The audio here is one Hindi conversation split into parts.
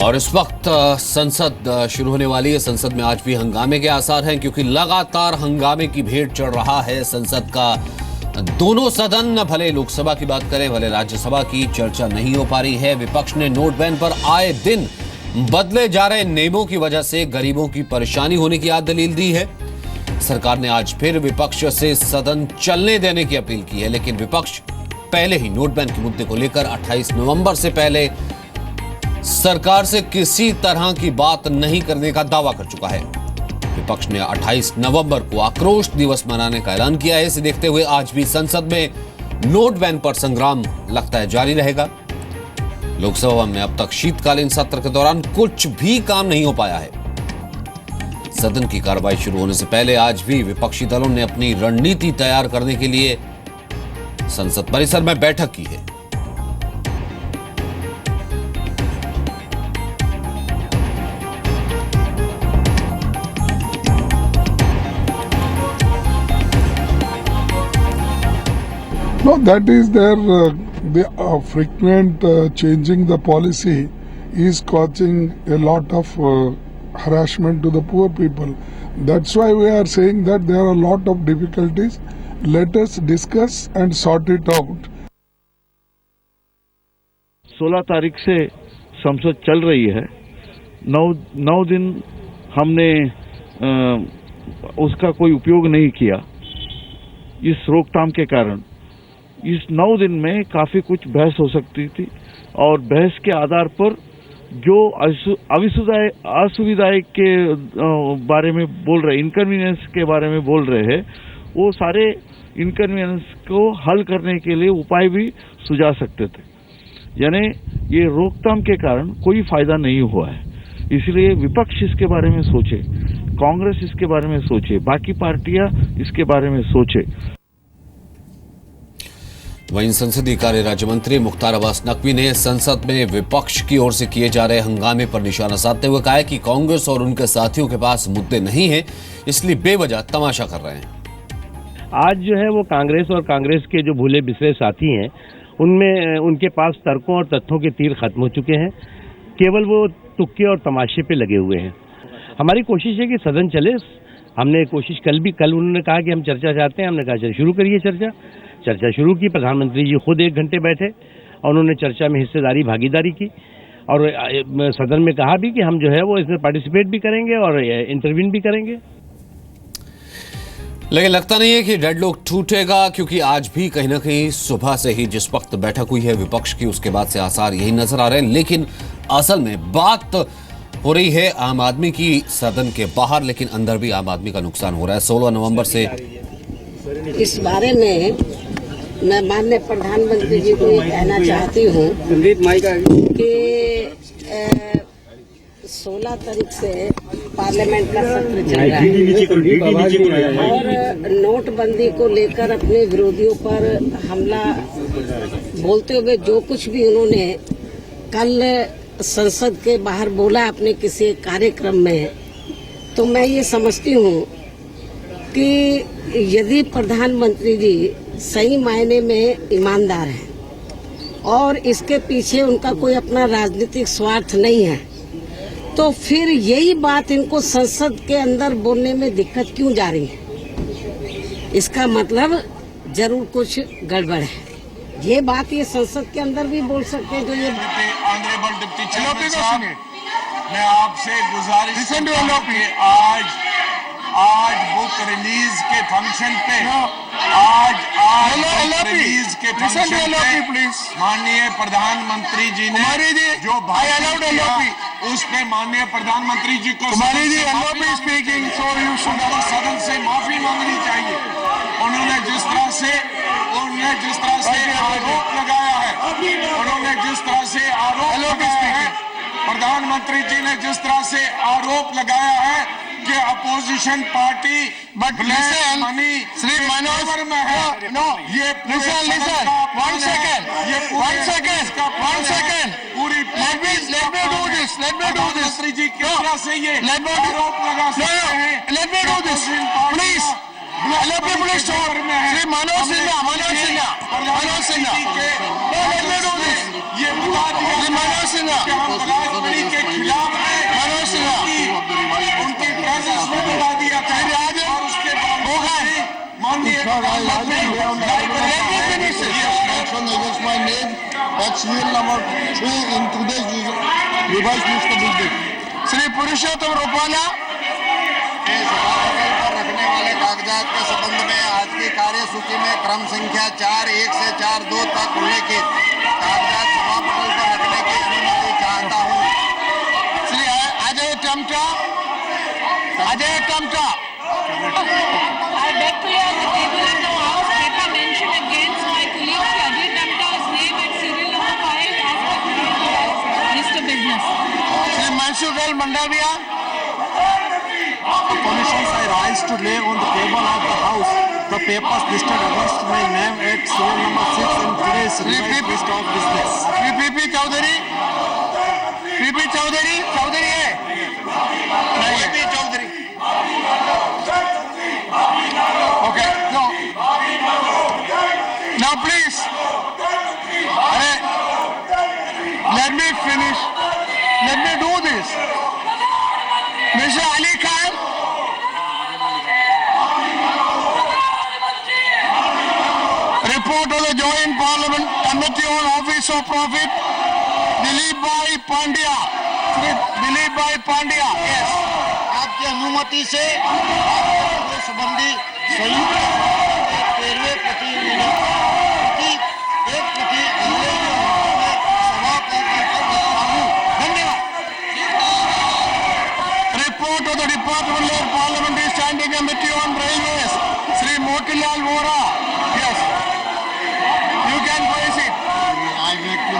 और इस वक्त संसद शुरू होने वाली है। संसद में आज भी हंगामे के आसार हैं क्योंकि लगातार हंगामे की भेंट चढ़ रहा है। संसद का दोनों सदन, भले लोकसभा की बात करें भले राज्यसभा की, चर्चा नहीं हो पा रही है। विपक्ष ने नोट बैन पर आए दिन बदले जा रहे नियमों की वजह से गरीबों की परेशानी होने की दलील दी है। सरकार ने आज फिर विपक्ष से सदन चलने देने की अपील की है, लेकिन विपक्ष पहले ही नोट बैन के मुद्दे को लेकर 28 नवंबर से पहले सरकार से किसी तरह की बात नहीं करने का दावा कर चुका है। विपक्ष ने 28 नवंबर को आक्रोश दिवस मनाने का ऐलान किया है। इसे देखते हुए आज भी संसद में नोट बैन पर संग्राम लगता है जारी रहेगा। लोकसभा में अब तक शीतकालीन सत्र के दौरान कुछ भी काम नहीं हो पाया है। सदन की कार्रवाई शुरू होने से पहले आज भी विपक्षी दलों ने अपनी रणनीति तैयार करने के लिए संसद परिसर में बैठक की है। No, that is their the frequent changing the policy is causing a lot of harassment to the poor people. That's why we are saying that there are a lot of difficulties. Let us discuss and sort it out. 16 तारीख से संसद चल रही है। 9 दिन हमने उसका कोई उपयोग नहीं किया इस रोकथाम के कारण। इस 9 दिन में काफी कुछ बहस हो सकती थी और बहस के आधार पर जो असुविधाएं के बारे में बोल रहे, इनकन्वीनियंस के बारे में बोल रहे हैं, वो सारे इनकन्वीनियंस को हल करने के लिए उपाय भी सुझा सकते थे। यानी ये रोकथाम के कारण कोई फायदा नहीं हुआ है। इसलिए विपक्ष इसके बारे में सोचे, कांग्रेस इसके बारे में सोचे, बाकी पार्टियां इसके बारे में सोचे। वहीं संसदीय कार्य राज्य मंत्री मुख्तार अब्बास नकवी ने संसद में विपक्ष की ओर से किए जा रहे हंगामे पर निशाना साधते हुए कहा है कि कांग्रेस और उनके साथियों के पास मुद्दे नहीं हैं, इसलिए बेवजह तमाशा कर रहे हैं। आज जो है वो कांग्रेस और कांग्रेस के जो भूले बिसरे साथी हैं, उनमें उनके पास तर्कों और तथ्यों के तीर खत्म हो चुके हैं। केवल वो तुक्के और तमाशे पे लगे हुए हैं। हमारी कोशिश है कि सदन चले। हमने कोशिश कल उन्होंने कहा कि हम चर्चा चाहते हैं। हमने कहा चल शुरू करिए चर्चा शुरू की। प्रधानमंत्री जी खुद 1 घंटे बैठे और उन्होंने चर्चा में भागीदारी की और सदन में कहा भी कि हम जो है वो इसमें पार्टिसिपेट भी करेंगे और इंटरवीन भी करेंगे। लेकिन लगता नहीं है कि डेडलॉक टूटेगा, क्योंकि आज भी कहीं ना कहीं सुबह से ही जिस वक्त बैठक हुई है विपक्ष की, उसके बाद से आसार यही नजर आ रहे हैं। लेकिन असल में बात हो रही है आम आदमी की सदन के बाहर, लेकिन अंदर भी आम आदमी का नुकसान हो रहा है। 16 नवंबर से इस बारे में मैं माननीय प्रधानमंत्री जी को ये कहना चाहती हूँ कि 16 तारीख से पार्लियामेंट का सत्र चल रहा है और नोटबंदी को लेकर अपने विरोधियों पर हमला बोलते हुए जो कुछ भी उन्होंने कल संसद के बाहर बोला अपने किसी कार्यक्रम में, तो मैं ये समझती हूँ कि यदि प्रधानमंत्री जी सही मायने में ईमानदार हैं और इसके पीछे उनका कोई अपना राजनीतिक स्वार्थ नहीं है, तो फिर यही बात इनको संसद के अंदर बोलने में दिक्कत क्यों जा रही है? इसका मतलब जरूर कुछ गड़बड़ है। ये बात ये संसद के अंदर भी बोल सकते हैं। जो ये ऑनरेबल डिप्टी चेयरमैन साहब, मैं आपसे गुजारिश करता हूं कि आज बुक रिलीज के फंक्शन पे माननीय प्रधानमंत्री जी ने जो भाषण किया उस पे माननीय प्रधानमंत्री जी को सदन से माफी मांगनी चाहिए। उन्होंने जिस तरह से आरोप लगाया है, प्रधानमंत्री जी ने जिस तरह से आरोप लगाया है कि opposition party money Shri Manoj में है। ये पूरी प्रधानमंत्री जी किस तरह से ये आरोप लगा सकते हैं? श्री मनोज सिन्हा ये बता दिया कि हम राजनीति के my name at serial number 3 in today's revised list of business. Shri पुरुषोत्तम रूपाला सभापति पर रखने वाले कागजात के संबंध में आज की कार्यसूची में क्रम संख्या 4(1) से 4(2) तक उल्लेखित कागजात सभापति पर रखने की अनुमति चाहता हूँ। Shri Ajay Tamta I beg to lay on the table in the House paper mention against my colleague Shri Ajay Tamta's name and serial number 5 as per list of business. Shri Mansukh Mandaviya Commissions I rise to lay on the table of the House the papers listed against my name at serial number 6 in today's revised list of business. Shri P P Chaudhary है P P Chaudhary okay now please let me finish, let me do this. Mr. Ali Khan, report of the Joint Parliament Committee on Office of Profit, Dilip Bhai Pandya. Yes. आपकी अनुमति से संबंधी संयुक्त तेरहवें प्रति सभा को धन्यवाद। Report of the Department of Parliamentary Standing Committee on Railways, Sri Motilal Vora. Yes, you can place it. I make the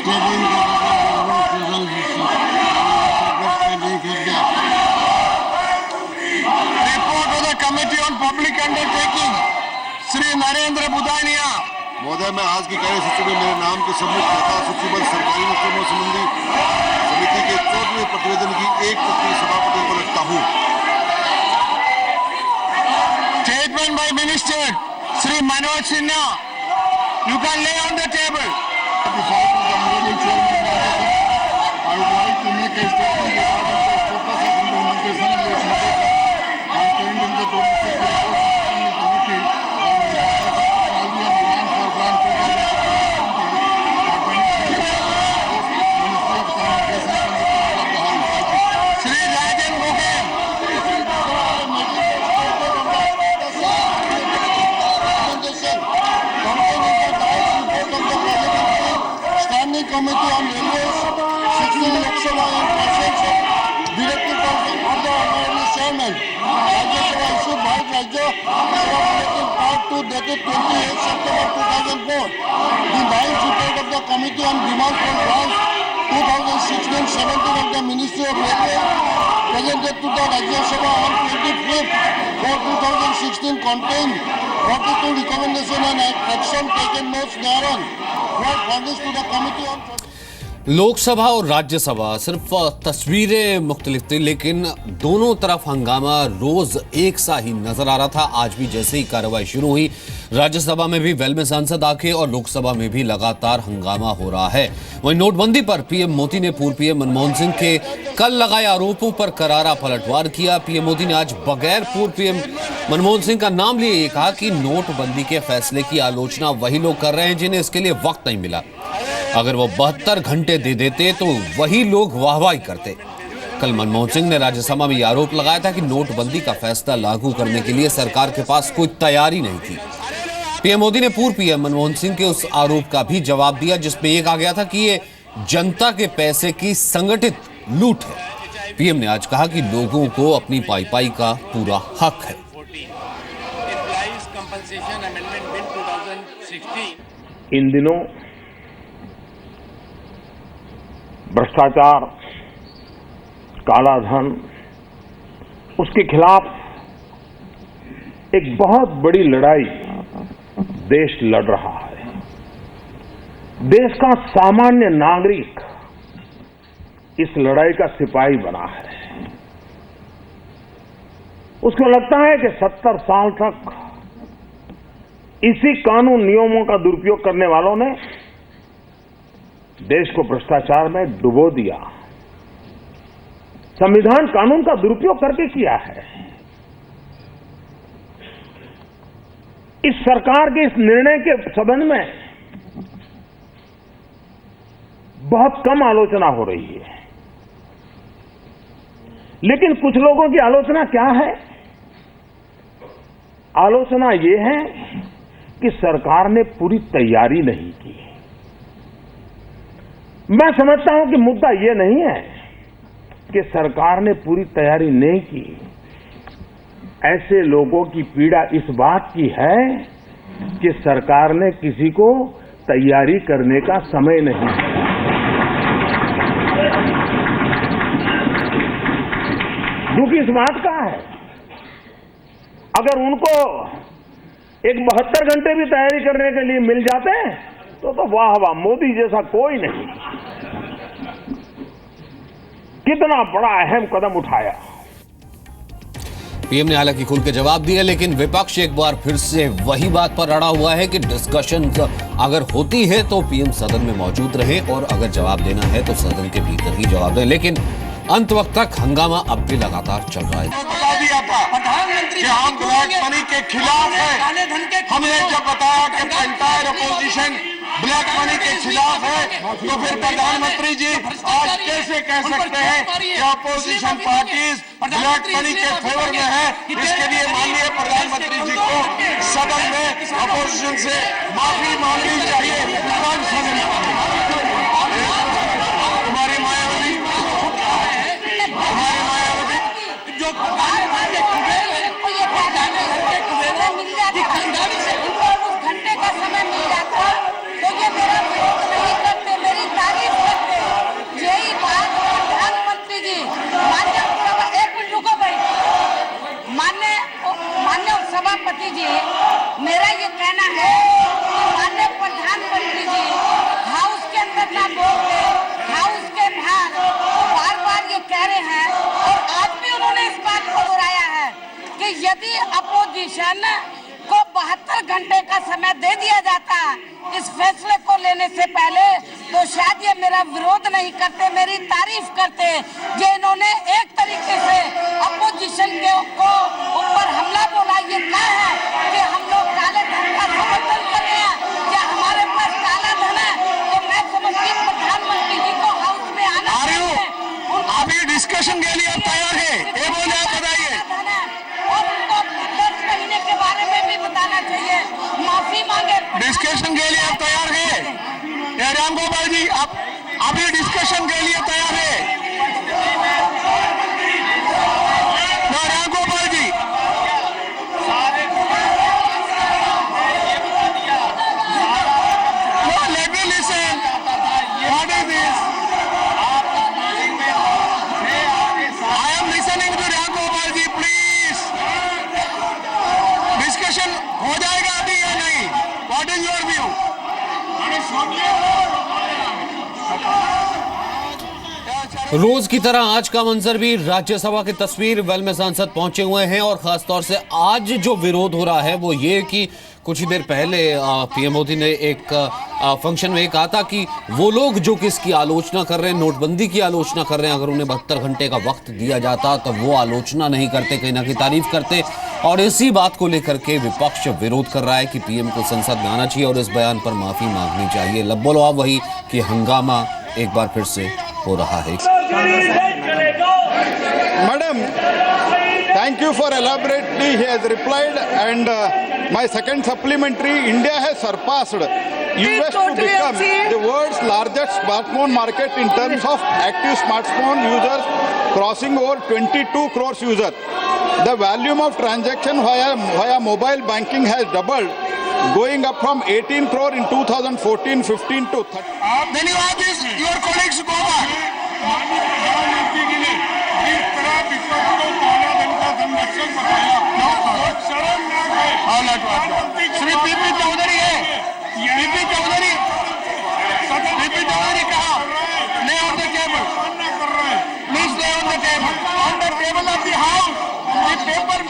statement. Report of the Committee on Public Undertaking, Sri Narendra Budania. महोदय, मैं आज की कार्यसूची में मेरे नाम के सम्मुख यथा सूचीबद्ध सरकारी नुकसानों संबंधी समिति के 14वें प्रतिवेदन की 1 प्रति सभापति को रखता हूँ। Statement by Minister Sri Manoj Sinha. You can lay on the table. I would like to make a statement regarding the focus of implementation and contained in the domestic committee Sri Rajan Gogen. Standing Committee on Railways, 16 Lok Sabha in presence of Director of the Honorable Chairman, Rajya Sabha issued by Rajya Sabha Bulletin Part 2 dated 28 September 2004. The ninth report of the Committee on Demand for Grants 2016-17 of the Ministry of Railways presented to the Rajya Sabha on 25th for 2016 contained 42 recommendations and action taken notes thereon were furnished to the Committee on Lok Sabha और राज्यसभा सिर्फ तस्वीरें मुख्तलिफ थी, लेकिन दोनों तरफ हंगामा रोज एक सा ही नजर आ रहा था। आज भी जैसे ही कार्रवाई शुरू हुई, राज्यसभा में भी वेल में सांसद आके और लोकसभा में भी लगातार हंगामा हो रहा है। वहीं नोटबंदी पर पीएम मोदी ने पूर्व पीएम मनमोहन सिंह के कल लगाए आरोपों पर करारा पलटवार किया। पीएम मोदी ने आज बगैर पूर्व पीएम मनमोहन सिंह का नाम लिए ये कहा कि नोटबंदी के फैसले की आलोचना वही लोग कर रहे हैं जिन्हें इसके लिए वक्त नहीं मिला। अगर वो 72 घंटे दे देते तो वही लोग वाहवाही करते। कल मनमोहन सिंह ने राज्यसभा में यह आरोप लगाया था कि नोटबंदी का फैसला लागू करने के लिए सरकार के पास कोई तैयारी नहीं थी। पीएम मोदी ने पूर्व पीएम मनमोहन सिंह के उस आरोप का भी जवाब दिया जिसमें यह कहा गया था कि ये जनता के पैसे की संगठित लूट है। पीएम ने आज कहा कि लोगों को अपनी पाई का पूरा हक है। इन दिनों भ्रष्टाचार, काला धन, उसके खिलाफ एक बहुत बड़ी लड़ाई देश लड़ रहा है। देश का सामान्य नागरिक इस लड़ाई का सिपाही बना है। उसको लगता है कि 70 साल तक इसी कानून नियमों का दुरुपयोग करने वालों ने देश को भ्रष्टाचार में डुबो दिया। संविधान कानून का दुरुपयोग करके किया है। इस सरकार के इस निर्णय के संबंध में बहुत कम आलोचना हो रही है, लेकिन कुछ लोगों की आलोचना क्या है? आलोचना ये है कि सरकार ने पूरी तैयारी नहीं की। मैं समझता हूं कि मुद्दा ये नहीं है कि सरकार ने पूरी तैयारी नहीं की। ऐसे लोगों की पीड़ा इस बात की है कि सरकार ने किसी को तैयारी करने का समय नहीं दिया। दुख इस बात का है, अगर उनको एक 72 घंटे भी तैयारी करने के लिए मिल जाते तो वाह वाह, मोदी जैसा कोई नहीं। कितना बड़ा अहम कदम उठाया। पीएम ने हालांकि खुल के जवाब दिया, लेकिन विपक्ष एक बार फिर से वही बात पर अड़ा हुआ है कि डिस्कशन अगर होती है तो पीएम सदन में मौजूद रहे और अगर जवाब देना है तो सदन के भीतर ही जवाब दें। लेकिन अंत वक्त तक हंगामा अब भी लगातार चल रहा है। बता दिया था कि हम ब्लैक मनी के खिलाफ है। हमने जब बताया कि एंटायर अपोजिशन ब्लैक मनी के खिलाफ है, तो फिर प्रधानमंत्री जी आज कैसे कह सकते हैं कि अपोजिशन पार्टीज ब्लैक मनी के फेवर में है? इसके लिए माननीय प्रधानमंत्री जी को सदन में अपोजिशन से माफी मांगनी चाहिए। हमारी मायावती जो घंटे का समय मिल जाता तो ये मेरा विरोध नहीं करते, मेरी तारीफ करते। यही बात प्रधानमंत्री जी मान्य एक मिनट रुको भाई, मान्य सभापति जी, मेरा ये कहना है कि मान्य प्रधानमंत्री जी हाउस के अंदर ना बोलते, हाउस के बाहर बार ये कह रहे हैं और आज भी उन्होंने इस बात को दोहराया है कि यदि अपोजिशन को 72 घंटे का समय दे दिया जाता इस फैसले को लेने से पहले तो शायद ये मेरा विरोध नहीं करते, मेरी तारीफ करते। ये इन्होंने एक तरीके से अपोजिशन के ऊपर हमला बोला। ये क्या है कि हम लोग काले धन का समर्थन कर रहे हैं या हमारे पास काला धन है? तो मैं समझती प्रधानमंत्री जी को हाउस में आना चाहिए। अभी डिस्कशन के लिए तैयार है, ये बोले आप बताइए। और उनको 10 महीने के बारे में भी बताना चाहिए, माफी मांगे। डिस्कशन के लिए आप तैयार है? राम गोपाल जी, आप अभी डिस्कशन के लिए तैयार है? Ram Gopal ji, let me listen. What is this? I am listening to Ram Gopal ji, please. Discussion हो जाएगा अभी या नहीं? What is your view? रोज की तरह आज का मंजर भी राज्यसभा की तस्वीर वेल में सांसद पहुंचे हुए हैं और खासतौर से आज जो विरोध हो रहा है वो ये कि कुछ ही देर पहले पीएम मोदी ने एक फंक्शन में कहा था कि वो लोग जो कि इसकी आलोचना कर रहे हैं, नोटबंदी की आलोचना कर रहे हैं, अगर उन्हें 72 घंटे का वक्त दिया जाता तो वो आलोचना नहीं करते, कहीं ना कहीं तारीफ करते। और इसी बात को लेकर के विपक्ष विरोध कर रहा है कि पीएम को संसद में आना चाहिए और इस बयान पर माफी मांगनी चाहिए। लब्बोलो आप वही कि हंगामा एक बार फिर से हो रहा है। Madam, thank you for elaborately he has replied, and my second supplementary, India has surpassed US to become the world's largest smartphone market in terms of active smartphone users, crossing over 22 crores users. The volume of transaction via mobile banking has doubled, going up from 18 crore in 2014-15 to 30. धन्यवाद your colleagues go back. प्रधानमंत्री जी ने जिस तरह विपक्ष को काला धन का संरक्षण बताया, शर्मनाक है। श्री पीपी चौधरी है, पीपी चौधरी कहा नहीं on the table, please stay on the table, on the table of the house, the paper